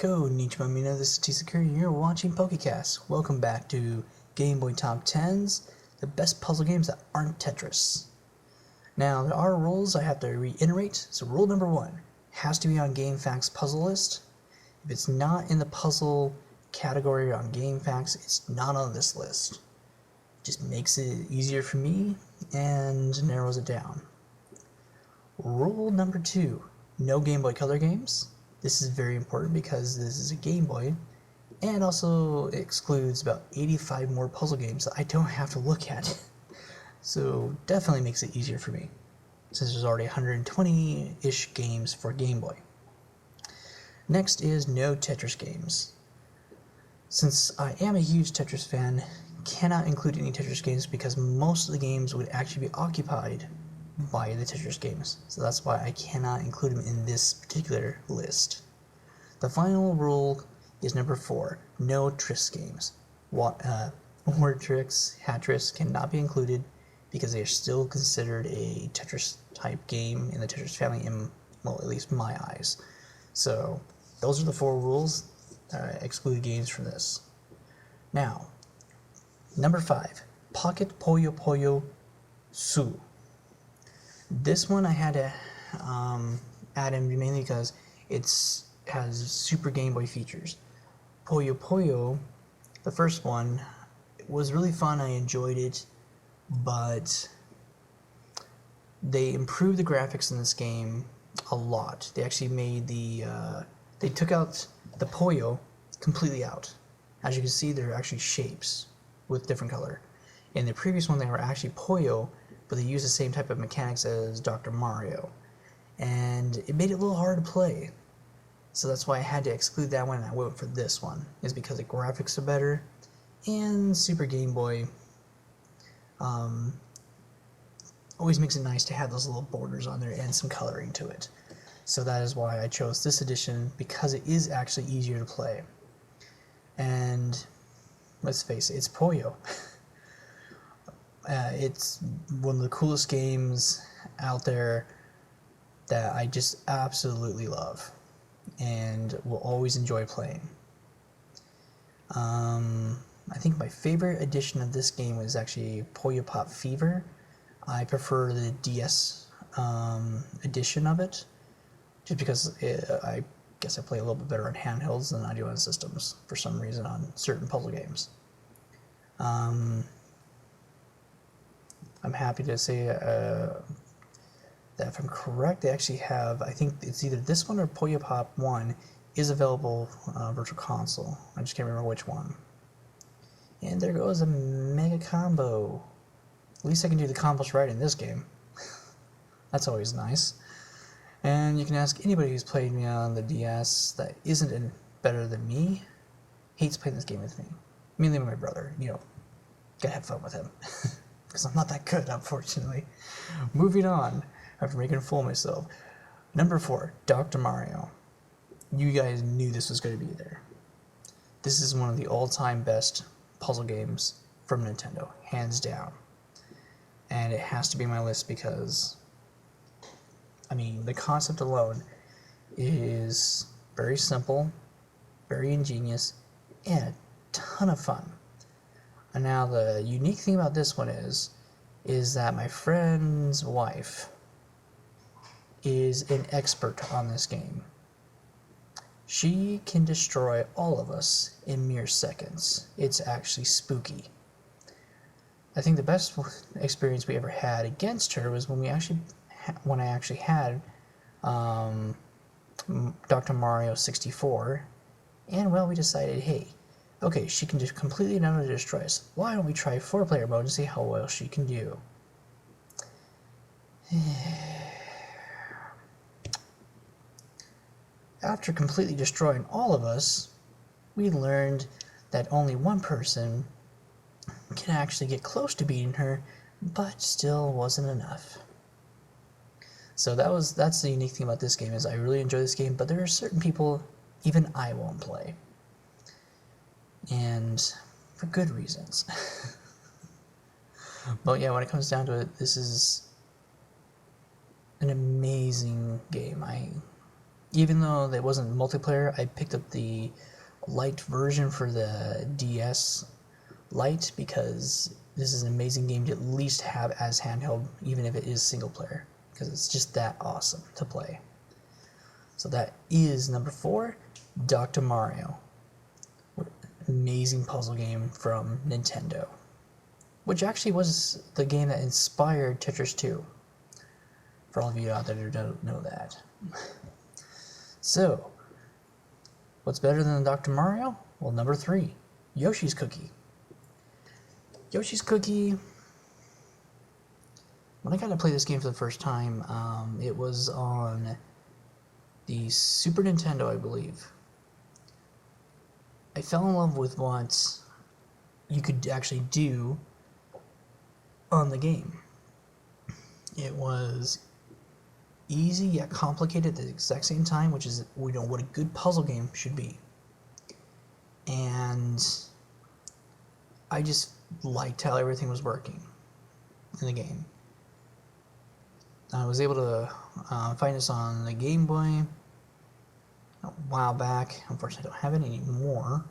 Konnichiwa mina, this is T-Secure, and you're watching PokeCast. Welcome back to Game Boy Top 10s, the best puzzle games that aren't Tetris. Now, there are rules I have to reiterate. So rule number 1, has to be on GameFAQs puzzle list. If it's not in the puzzle category on GameFAQs, it's not on this list. Just makes it easier for me and narrows it down. Rule number 2, no Game Boy Color games. This is very important because this is a Game Boy, and also excludes about 85 more puzzle games that I don't have to look at. So definitely makes it easier for me, since there's already 120-ish games for Game Boy. Next is no Tetris games. Since I am a huge Tetris fan, cannot include any Tetris games because most of the games would actually be occupied by the Tetris games, so that's why I cannot include them in this particular list. The final rule is number 4, no Tris games. Word tricks, hat tricks cannot be included because they are still considered a Tetris type game in the Tetris family, in, well, at least my eyes. So those are the 4 rules that exclude games from this. Now, number 5, Pocket Polio Polio Su. This one I had to add in mainly because it has Super Game Boy features. Polio Polio, the first one, was really fun. I enjoyed it, but they improved the graphics in this game a lot. They actually made they took out the Polio completely out. As you can see, they're actually shapes with different color. In the previous one, they were actually Polio, but they used the same type of mechanics as Dr. Mario, and it made it a little hard to play. So that's why I had to exclude that one and I went for this one, is because the graphics are better, and Super Game Boy always makes it nice to have those little borders on there and some coloring to it. So that is why I chose this edition, because it is actually easier to play. And let's face it, it's Polio. It's one of the coolest games out there that I just absolutely love and will always enjoy playing. I think my favorite edition of this game was actually Polio Pop Fever. I prefer the DS edition of it, just because I guess I play a little bit better on handhelds than I do on systems for some reason on certain puzzle games. I'm happy to say that if I'm correct, they actually have, I think it's either this one or Polio Pop 1 is available Virtual Console. I just can't remember which one. And there goes a mega combo. At least I can do the combos right in this game. That's always nice. And you can ask anybody who's played me on the DS that isn't better than me, hates playing this game with me. Mainly my brother, you know, gotta have fun with him. Because I'm not that good, unfortunately. Moving on, after making a fool of myself. Number 4, Dr. Mario. You guys knew this was going to be there. This is one of the all-time best puzzle games from Nintendo, hands down. And it has to be on my list because, I mean, the concept alone is very simple, very ingenious, and a ton of fun. And now the unique thing about this one is that my friend's wife is an expert on this game. She can destroy all of us in mere seconds. It's actually spooky. I think the best experience we ever had against her was when I actually had Dr. Mario 64, and well, we decided, hey, okay, she can just completely and utterly destroy us. Why don't we try 4-player mode and see how well she can do? After completely destroying all of us, we learned that only one person can actually get close to beating her, but still wasn't enough. So that's the unique thing about this game, is I really enjoy this game, but there are certain people even I won't play. And for good reasons. But yeah, when it comes down to it, this is an amazing game. even though it wasn't multiplayer, I picked up the Lite version for the DS Lite because this is an amazing game to at least have as handheld, even if it is single player, because it's just that awesome to play. So that is number 4, Dr. Mario. Amazing puzzle game from Nintendo, which actually was the game that inspired Tetris 2, for all of you out there who don't know that. So, what's better than Dr. Mario? Well, number 3, Yoshi's Cookie. Yoshi's Cookie, when I got to play this game for the first time, it was on the Super Nintendo, I believe. I fell in love with what you could actually do on the game. It was easy yet complicated at the exact same time, which is what a good puzzle game should be. And I just liked how everything was working in the game. I was able to find this on the GameBoy a while back. Unfortunately, I don't have it anymore.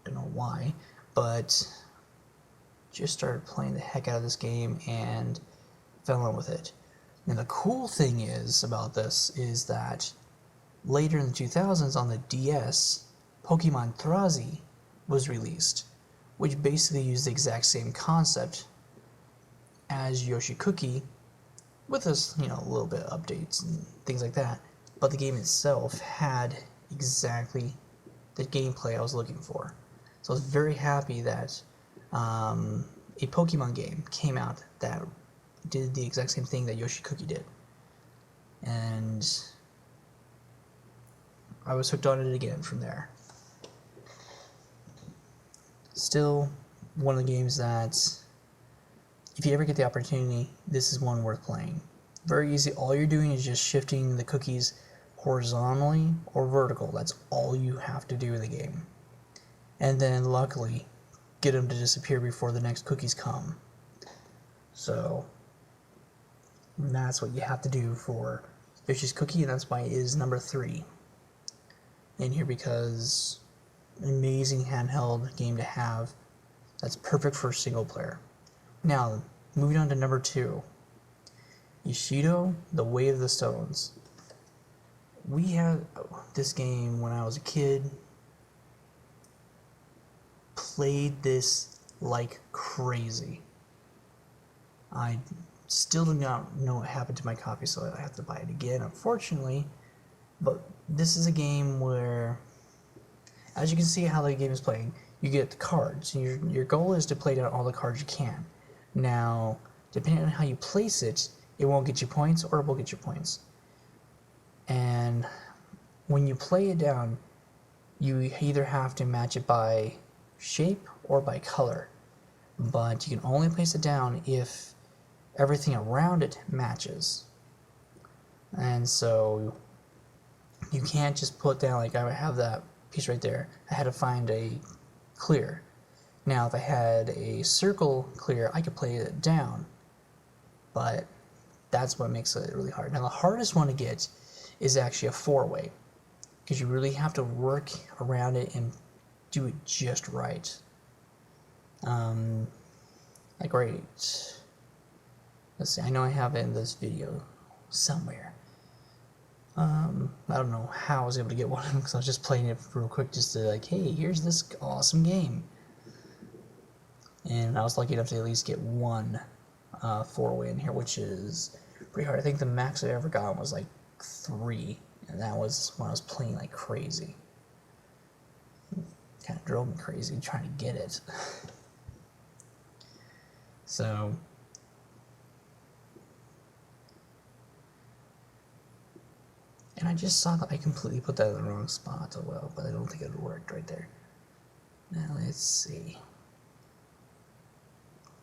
Don't know why, but just started playing the heck out of this game and fell in love with it. And the cool thing is about this is that later in the 2000s on the DS, Pokemon Thrazi was released, which basically used the exact same concept as Yoshi Cookie, with us, a little bit of updates and things like that. But the game itself had exactly the gameplay I was looking for. So I was very happy that a Pokemon game came out that did the exact same thing that Yoshi Cookie did. And I was hooked on it again from there. Still, one of the games that, if you ever get the opportunity, this is one worth playing. Very easy. All you're doing is just shifting the cookies horizontally or vertical. That's all you have to do in the game. And then, luckily, get them to disappear before the next cookies come. So, that's what you have to do for Yoshi's Cookie, and that's why it is number 3 in here, because an amazing handheld game to have that's perfect for single player. Now, moving on to number 2, Isodo The Way of the Stones. We had this game when I was a kid, played this like crazy. I still do not know what happened to my copy, so I have to buy it again, unfortunately. But this is a game where, as you can see how the game is playing, you get the cards. Your goal is to play down all the cards you can. Now, depending on how you place it, it won't get you points or it will get you points. And when you play it down, you either have to match it by shape or by color. But you can only place it down if everything around it matches. And so you can't just put down, like I have that piece right there. I had to find a clear. Now if I had a circle clear, I could play it down. But that's what makes it really hard. Now the hardest one to get is actually a 4-way, because you really have to work around it and do it just right. Like right, let's see, I know I have it in this video somewhere. I don't know how I was able to get one because I was just playing it real quick just to like, hey, here's this awesome game. And I was lucky enough to at least get one 4-way in here, which is pretty hard. I think the max I ever got was like 3, and that was when I was playing like crazy. Kind of drove me crazy trying to get it. So, and I just saw that I completely put that in the wrong spot. Oh well, but I don't think it worked right there. Now let's see.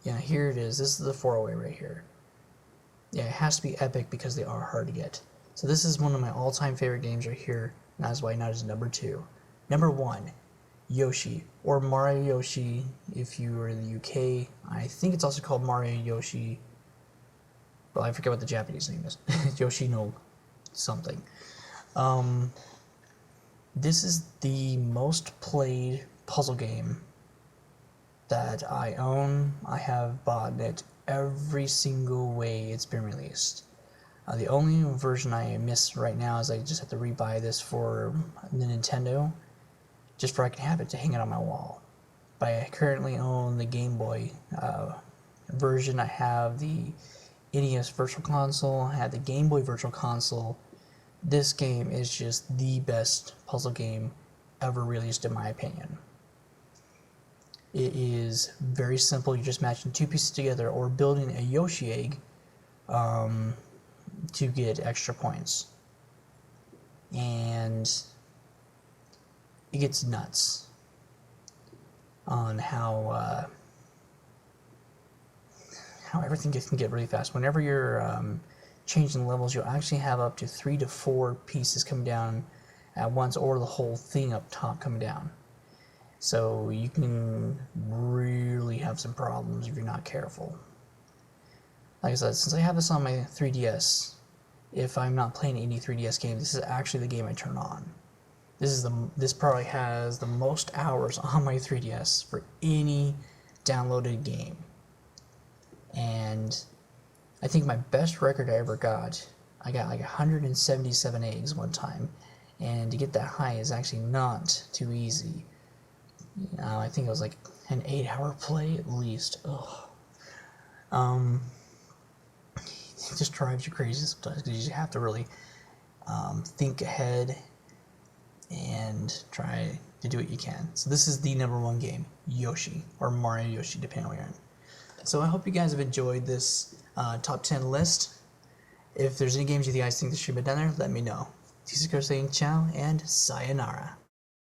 Yeah, here it is. This is the 4-way right here. Yeah, it has to be epic because they are hard to get. So this is one of my all-time favorite games right here. And that's why now it's number 2. Number 1, Yoshi, or Mario Yoshi if you are in the UK. I think it's also called Mario Yoshi. Well, I forget what the Japanese name is. Yoshi no something. This is the most played puzzle game that I own. I have bought it every single way it's been released. The only version I miss right now is I just have to rebuy this for the Nintendo, just for I can have it to hang it on my wall. But I currently own the Game Boy version. I have the NES Virtual Console, I have the Game Boy Virtual Console. This game is just the best puzzle game ever released in my opinion. It is very simple. You're just matching two pieces together or building a Yoshi egg to get extra points. And it gets nuts on how everything can get really fast. Whenever you're changing levels, you'll actually have up to 3 to 4 pieces come down at once, or the whole thing up top come down. So you can really have some problems if you're not careful. Like I said, since I have this on my 3DS, if I'm not playing any 3DS game, this is actually the game I turn on. This probably has the most hours on my 3DS for any downloaded game. And I think my best record I ever got, I got like 177 eggs one time, and to get that high is actually not too easy. I think it was like an 8-hour play at least. Ugh. It just drives you crazy sometimes because you have to really think ahead and try to do what you can. So this is the #1 game, Yoshi, or Mario Yoshi, depending on where you're in. So I hope you guys have enjoyed this top 10 list. If there's any games you guys think that should be done there, let me know. Tetris saying ciao and sayonara.